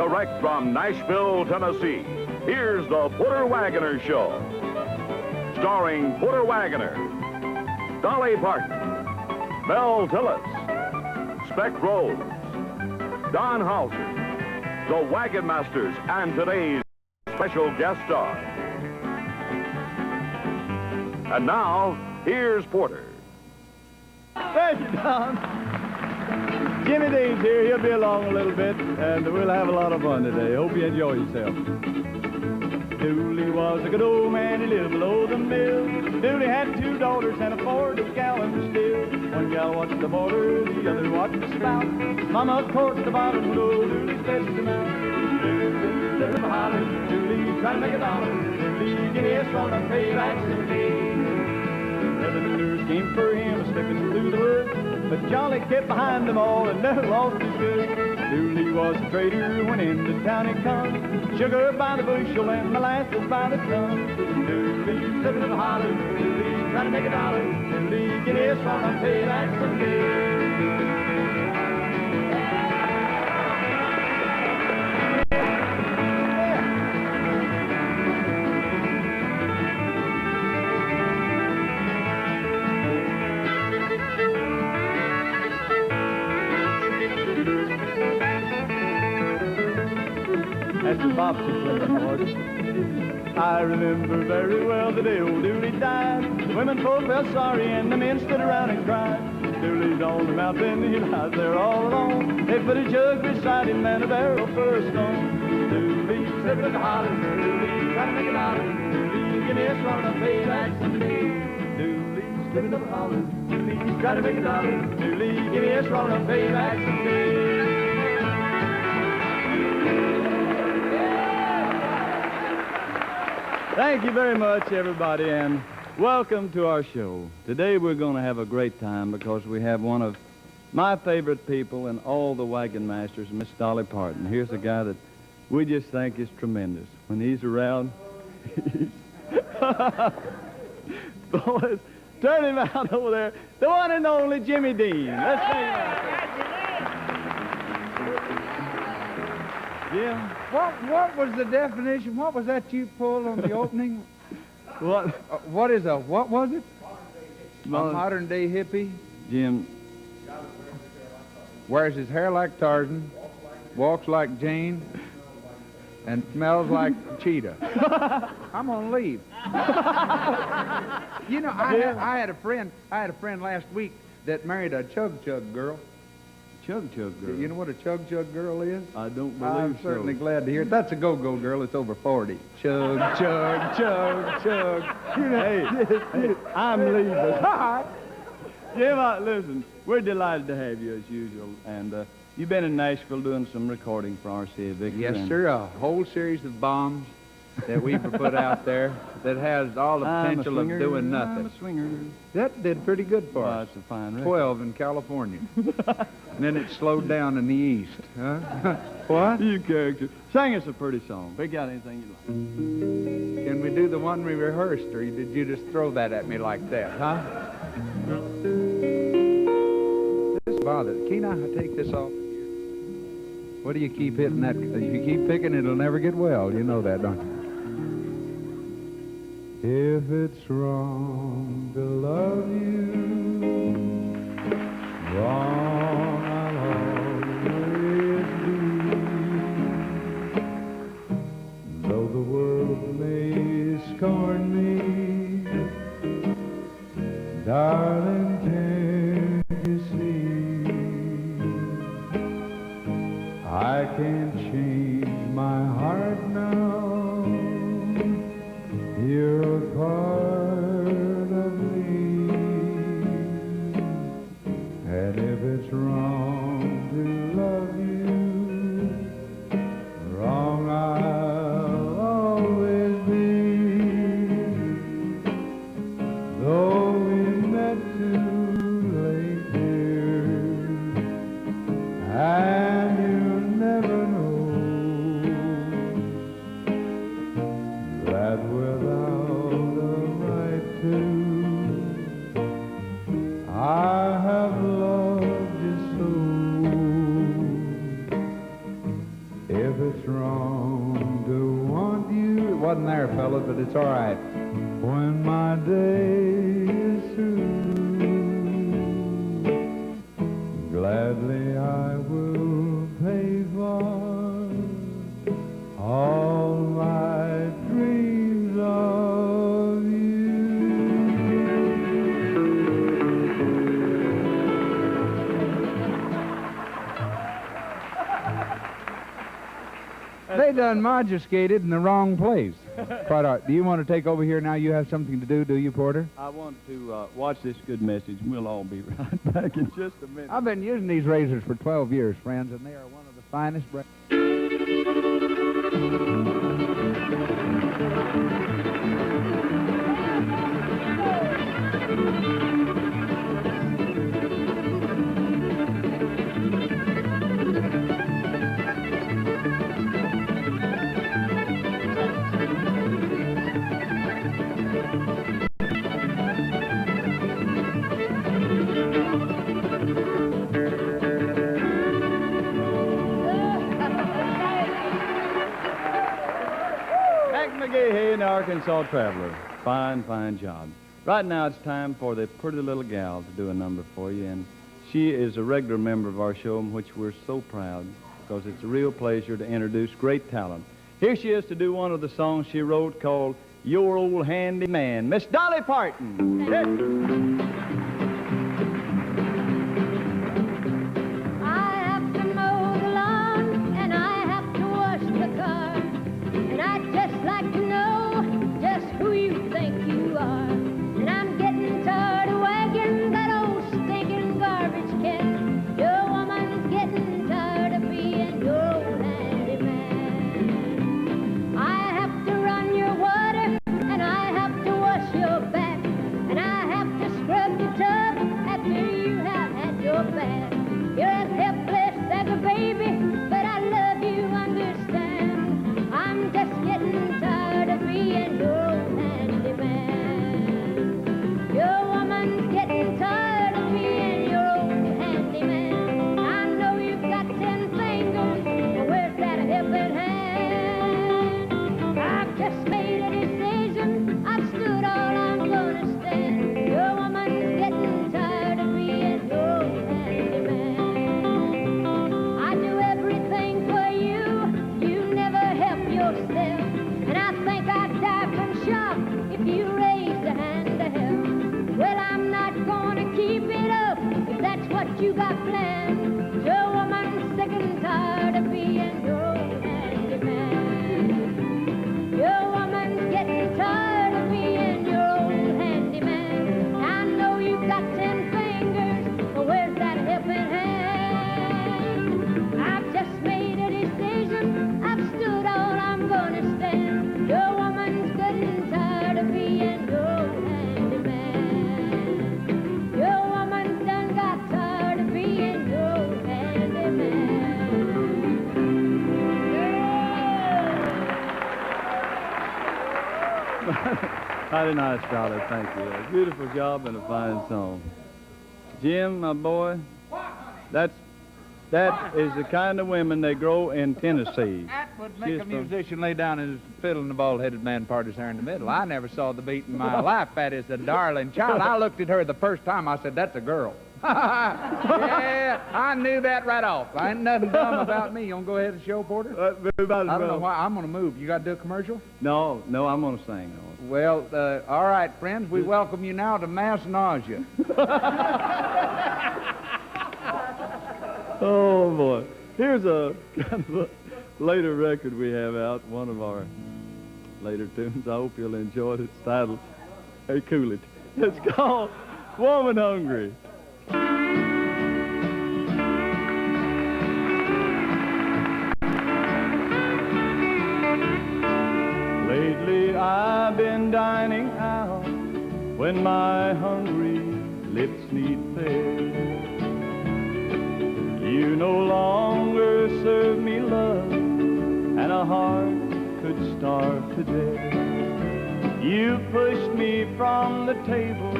Direct from Nashville, Tennessee, here's the Porter Wagoner Show. Starring Porter Wagoner, Dolly Parton, Belle Tillis, Speck Rhodes, Don Howser, the Wagonmasters, and today's special guest star. And now, here's Porter. Thank you, Don. Jimmy Dean's here. He'll be along a little bit, and we'll have a lot of fun today. Hope you enjoy yourself. Dooley was a good old man. He lived below the mill. Dooley had 2 daughters and a 40-gallon still. One gal watched the border, the other watched the spout. Mama courted the bottom, and old Dooley fetched him out. Dooley lived in the holler. Dooley trying to make a dollar. Dooley get his from the payback someday. Revenues came for him, slipping through the woods. But Jolly kept behind them all and never lost his good. Dooley was a trader when into town he come. Sugar by the bushel and molasses by the ton. Dooley living in the holler. Dooley trying to make a dollar. Dooley get his from the payback someday. That's the Bobson playing, Warden. I remember very well the day old Dooley died. The women folk felt sorry and the men stood around and cried. Dooley's on the mountain, he lies there all alone. They put a jug beside him and a barrel for a stone. Dooley slipping in the holler, Dooley trying to make it holler. Dooley give me a strong enough payback someday. Dooley slipping in the holler, Dooley trying to make a dollar. Dooley give me a strong enough payback someday. Thank you very much, everybody, and welcome to our show. Today we're going to have a great time because we have one of my favorite people in all the Wagonmasters, Miss Dolly Parton. Here's a guy that we just think is tremendous. When he's around, boys, turn him out over there. The one and only Jimmy Dean. Let's sing about Jim. What was the definition? What was that you pulled on the opening? What? What was it? A modern day hippie? Jim. Wears his hair like Tarzan, walks like Jane, and smells like Cheetah. I'm gonna leave. You know, I had a friend last week that married a chug girl. Chug girl. You know what a chug girl is? I don't believe I'm certainly glad to hear it. That's a go-go girl. It's over 40. Chug. You know, hey, I'm leaving. Jim, listen, we're delighted to have you as usual. And you've been in Nashville doing some recording for RCA Victor. Yes, sir. A whole series of bombs that we put out there that has all the potential of doing nothing. I'm a swinger. That did pretty good for us. It's a fine record. 12 in California. And then it slowed down in the east. Huh? What? You character. Sing us a pretty song. Pick out anything you like. Can we do the one we rehearsed, or did you just throw that at me like that, huh? This bothers. Can I take this off? What do you keep hitting that? If you keep picking, it'll never get well. You know that, don't you? If it's wrong to love you, wrong I'll always be. Though the world may scorn me, darling, can't you see? I can't change my heart now. You're a part of me, and if it's wrong to love you, wrong I'll always be. Though we met too late, dear, and you'll never know that without a right to, I have loved you so. If it's wasn't there, fellas, but it's all right. When my day is through, gladly I will pay for all my dreams of you. They done modulated in the wrong place. Quite all right. Do you want to take over here now? You have something to do you, Porter? I want to watch this good message, and we'll all be right back in just a minute. I've been using these razors for 12 years, friends, and they are one of the finest. MaGaha and the Arkansas Traveler. Fine, fine job. Right now it's time for the pretty little gal to do a number for you, and she is a regular member of our show, in which we're so proud, because it's a real pleasure to introduce great talent. Here she is to do one of the songs she wrote called Your Old Handy Man, Miss Dolly Parton. Mighty nice, Dolly. Thank you. A beautiful job and a fine song. Jim, my boy, that is the kind of women they grow in Tennessee. That would make a musician lay down his fiddle and the bald-headed man parties there in the middle. I never saw the beat in my life. That is a darling child. I looked at her the first time. I said, that's a girl. Yeah, I knew that right off. I ain't nothing dumb about me. You want to go ahead and show, Porter? I don't know why. I'm going to move. You got to do a commercial? No, I'm going to sing. Well, all right, friends. We welcome you now to Mass Nausea. Oh, boy. Here's a kind of a later record we have out, one of our later tunes. I hope you'll enjoy it. It's titled, hey, cool it. It's called Woman Hungry. Lately I've been dining out when my hungry lips need fare. You no longer serve me love, and a heart could starve to death. You pushed me from the table,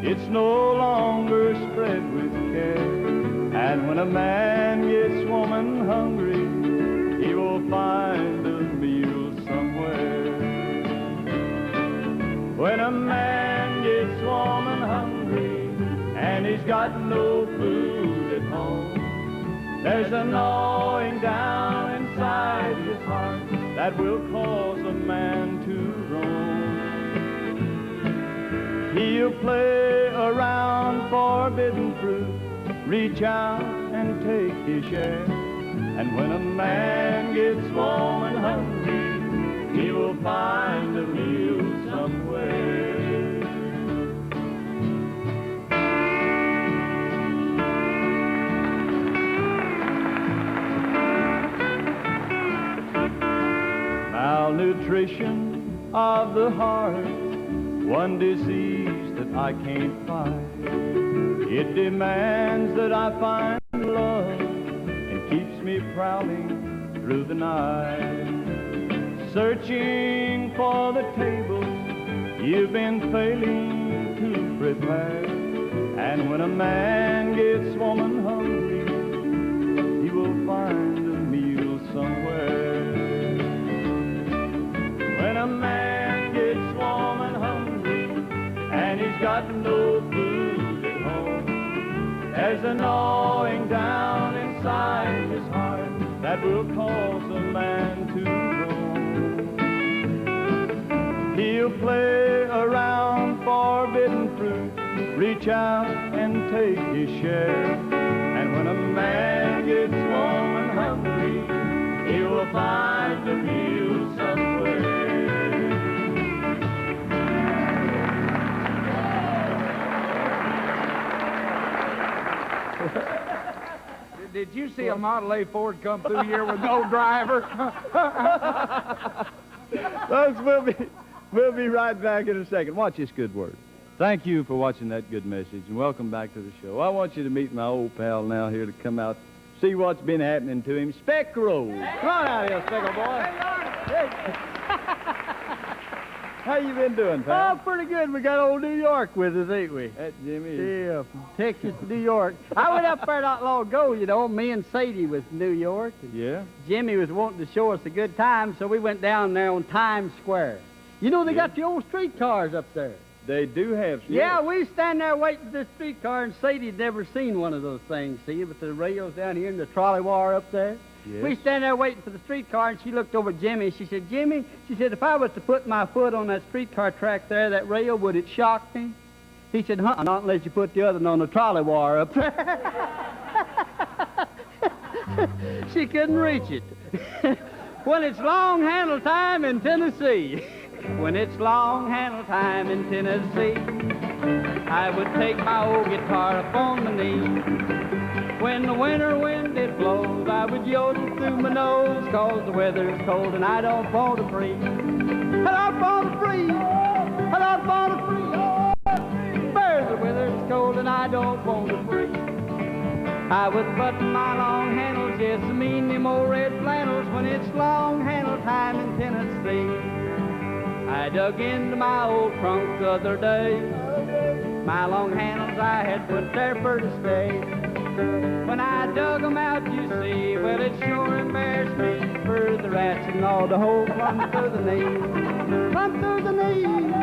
it's no longer spread with care. And when a man gets woman hungry, he will find a meal somewhere. got no food at home. There's a gnawing down inside his heart that will cause a man to roam. He'll play around forbidden fruit, reach out and take his share. And when a man gets warm and hungry, he will find a meal somewhere. Malnutrition of the heart, one disease that I can't fight. It demands that I find love and keeps me prowling through the night. Searching for the table you've been failing to prepare. And when a man gets warm and hungry, he will find a meal somewhere. When a man gets warm and hungry and he's got no food at home, there's a gnawing down inside his heart that will cause a man to roam. He'll play around forbidden fruit, reach out and take his share. And when a man gets warm and hungry, he will find a meal somewhere. Did you see a Model A Ford come through here with no driver? Folks, we'll be right back in a second. Watch this good word. Thank you for watching that good message, and welcome back to the show. I want you to meet my old pal now here to come out, see what's been happening to him, Speck Rhodes. Come on out here, Speckle boy. Hey. How you been doing, pal? Oh, pretty good. We got old New York with us, ain't we? That's Jimmy. Yeah, from Texas to New York. I went up there not long ago, you know. Me and Sadie was in New York. And Yeah? Jimmy was wanting to show us a good time, so we went down there on Times Square. You know, they got the old streetcars up there. They do have... Yeah, we stand there waiting for this streetcar, and Sadie'd never seen one of those things, see, with the rails down here and the trolley wire up there. Yes. We stand there waiting for the streetcar, and she looked over at Jimmy. She said, Jimmy, she said, if I was to put my foot on that streetcar track there, that rail, would it shock me? He said, not unless you put the other one on the trolley wire up there. She couldn't reach it. When it's long handle time in Tennessee, when it's long handle time in Tennessee, I would take my old guitar up on my knee. When the winter wind it blows, I would yodel through my nose, 'cause the weather's cold and I don't want to freeze. I don't want to freeze. I don't want to freeze. Where's the weather's cold and I don't want to freeze. I would button my long handles, yes, I mean them old red flannels, when it's long handle time in Tennessee. I dug into my old trunk the other day, my long handles I had put there for to stay. When I dug them out, you see, well, it sure embarrassed me, for the rats and all the whole plumb through the knees. Plumb through the knees,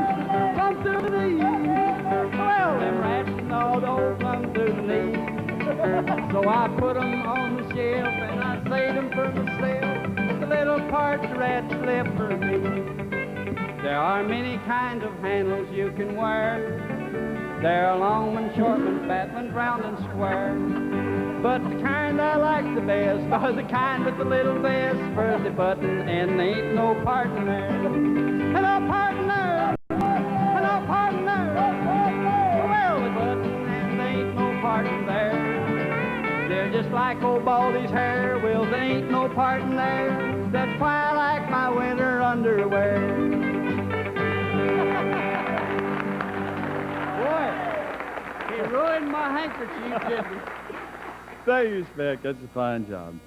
plumb through the knees. Well, them rats and all the whole plumb through the knees. So I put them on the shelf and I saved them for myself, the little parts the rats left for me. There are many kinds of handles you can wear. There are long ones, short ones, fat ones, round and square. But the kind I like the best are the kind with the little vest for the button, and there ain't no Parton there. Hello, Parton there. Hello, Parton there. Well, the button, and there ain't no Parton there. They're just like old Baldy's hair. Well, there ain't no Parton there. That's why I like my winter underwear. Boy, he ruined my handkerchief, didn't he? Thank you, Speck. That's a fine job.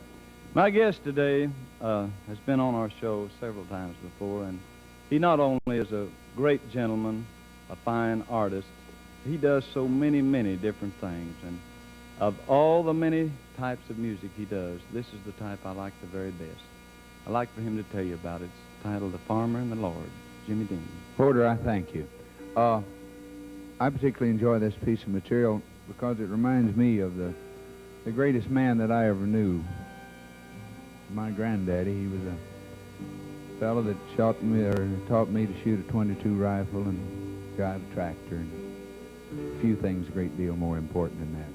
My guest today has been on our show several times before, and he not only is a great gentleman, a fine artist, he does so many, many different things. And of all the many types of music he does, this is the type I like the very best. I'd like for him to tell you about it. It's titled The Farmer and the Lord, Jimmy Dean. Porter, I thank you. I particularly enjoy this piece of material because it reminds me of the greatest man that I ever knew. My granddaddy, he was a fellow that taught me to shoot a .22 rifle and drive a tractor, and a few things a great deal more important than that.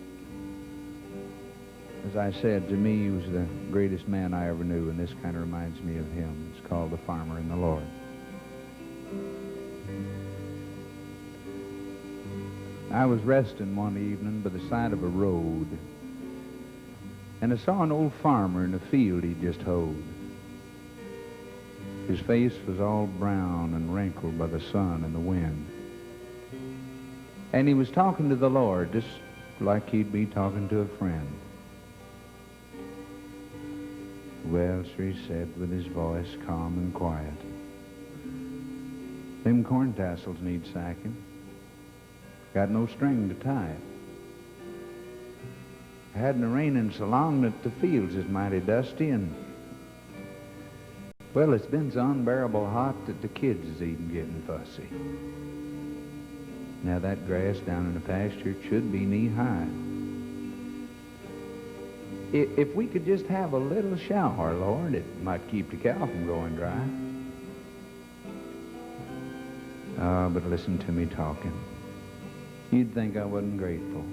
As I said, to me, he was the greatest man I ever knew, and this kind of reminds me of him. It's called The Farmer and the Lord. I was resting one evening by the side of a road, and I saw an old farmer in a field he'd just hoed. His face was all brown and wrinkled by the sun and the wind. And he was talking to the Lord, just like he'd be talking to a friend. "Well, sir," he said with his voice calm and quiet, "them corn tassels need sacking. Got no string to tie it. It hadn't raining so long that the fields is mighty dusty, and well, it's been so unbearable hot that the kids is even getting fussy. Now that grass down in the pasture should be knee-high. If we could just have a little shower, Lord, it might keep the cow from going dry." Ah, but listen to me talking. You'd think I wasn't grateful.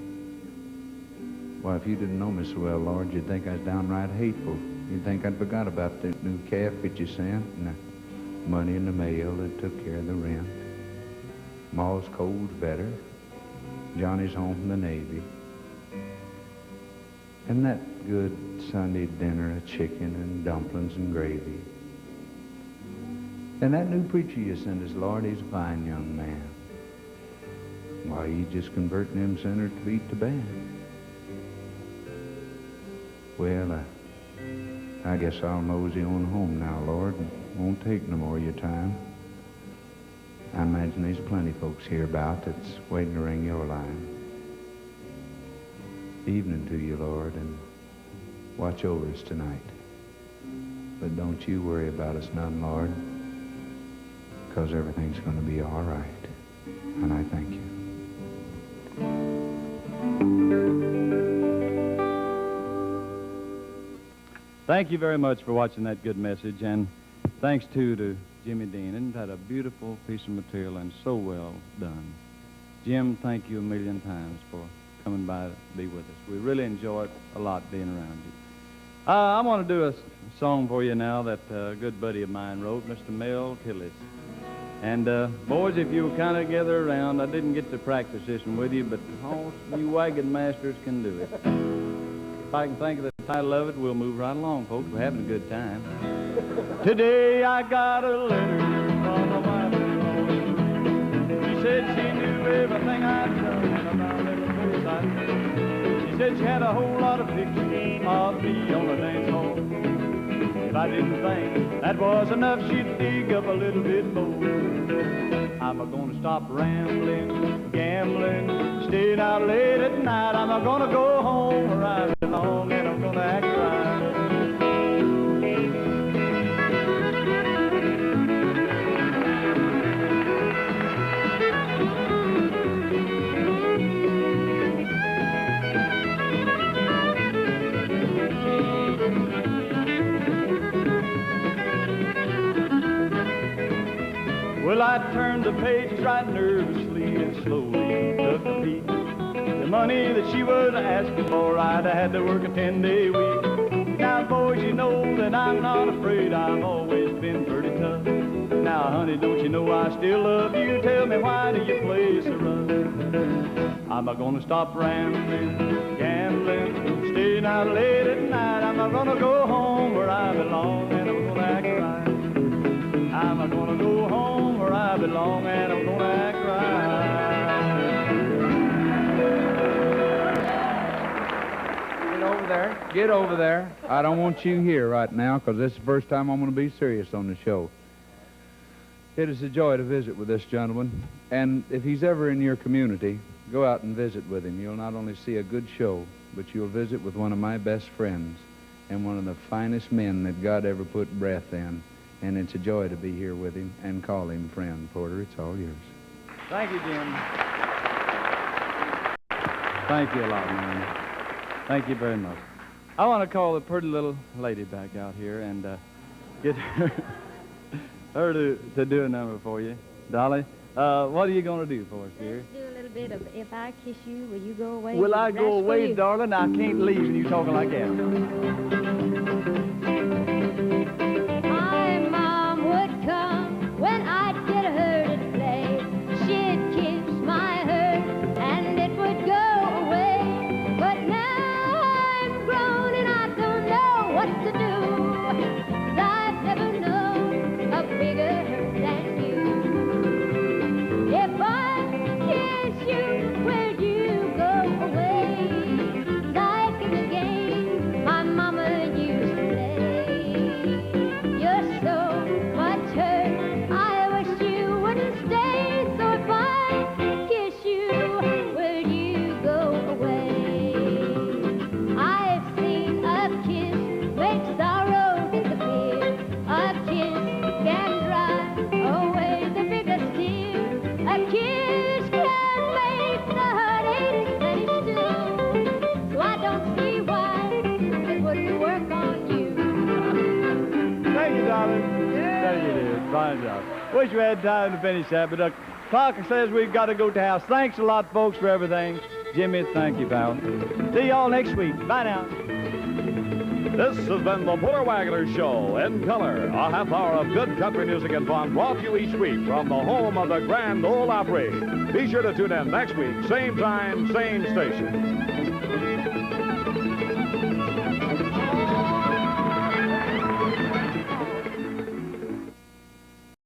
Why, if you didn't know me so well, Lord, you'd think I was downright hateful. You'd think I'd forgot about the new calf that you sent, and the money in the mail that took care of the rent. Ma's cold's better. Johnny's home from the Navy. And that good Sunday dinner of chicken and dumplings and gravy. And that new preacher you sent us, Lord, he's a fine young man. Why, he's just converting them sinners to beat the band. Well, I guess I'll mosey on home now, Lord, and won't take no more of your time. I imagine there's plenty folks here about that's waiting to ring your line. Evening to you, Lord, and watch over us tonight. But don't you worry about us none, Lord, because everything's going to be all right. And I thank you. Thank you very much for watching that good message, and thanks to Jimmy Dean. Isn't that a beautiful piece of material and so well done? Jim, thank you a million times for coming by to be with us. We really enjoy it a lot being around you. I want to do a song for you now that a good buddy of mine wrote, Mr. Mel Tillis. And boys, if you will kind of gather around, I didn't get to practice this one with you, but all you Wagonmasters can do it. If I can think of the title of it, we'll move right along, folks. We're having a good time. Today I got a letter from my wife. She said she knew everything I'd done about every place I'd been. She said she had a whole lot of pictures of me on the dance hall. If I didn't think that was enough, she'd dig up a little bit more. I'm gonna stop rambling, gambling, staying out late at night. I'm gonna go home where I belong, and I'm gonna act right. Well, I turned the pages right nervously and slowly took a peek. The money that she was asking for, I'd had to work a 10-day week. Now, boys, you know that I'm not afraid. I've always been pretty tough. Now, honey, don't you know I still love you? Tell me, why do you play so rough? I'm not gonna stop rambling, gambling, staying out late at night. I'm not gonna go home where I belong, and I'm gonna act right. I'm not gonna go home where I belong, and I'm gonna act right. Get over there. Get over there. I don't want you here right now, because this is the first time I'm going to be serious on the show. It is a joy to visit with this gentleman, and if he's ever in your community, go out and visit with him. You'll not only see a good show, but you'll visit with one of my best friends and one of the finest men that God ever put breath in. And it's a joy to be here with him and call him friend. Porter, it's all yours. Thank you, Jim. Thank you a lot, man. Thank you very much. I want to call the pretty little lady back out here and get her to do a number for you. Dolly, what are you going to do for us, dear? Let's do a little bit of If I Kiss You, Will You Go Away? Will I That's go for away, you. darling? I can't leave when you talking like that. My mom would come when I'd get her to play. She'd kiss my hurt and it would go away. But now I'm grown and I don't know what to do. 'Cause I've never known a bigger hurt than you. If I kiss you, will you go away? Like in the game my mama used to play. You're so much hurt, I wish you wouldn't stay. So if I kiss you, will you go away? I've seen a kiss make sorrow disappear. A kiss can drive away the biggest tear. A kiss can make the heartache vanish too. So I don't see why it wouldn't work on you. Thank you, darling. Thank you, dear. Fine job. Wish we had time to finish that, but the clock says we've got to go to the house. Thanks a lot, folks, for everything. Jimmy, thank you, pal. See y'all next week. Bye now. This has been the Puller Wagoner Show in color. A half hour of good country music and fun brought to you each week from the home of the Grand Ole Opry. Be sure to tune in next week, same time, same station.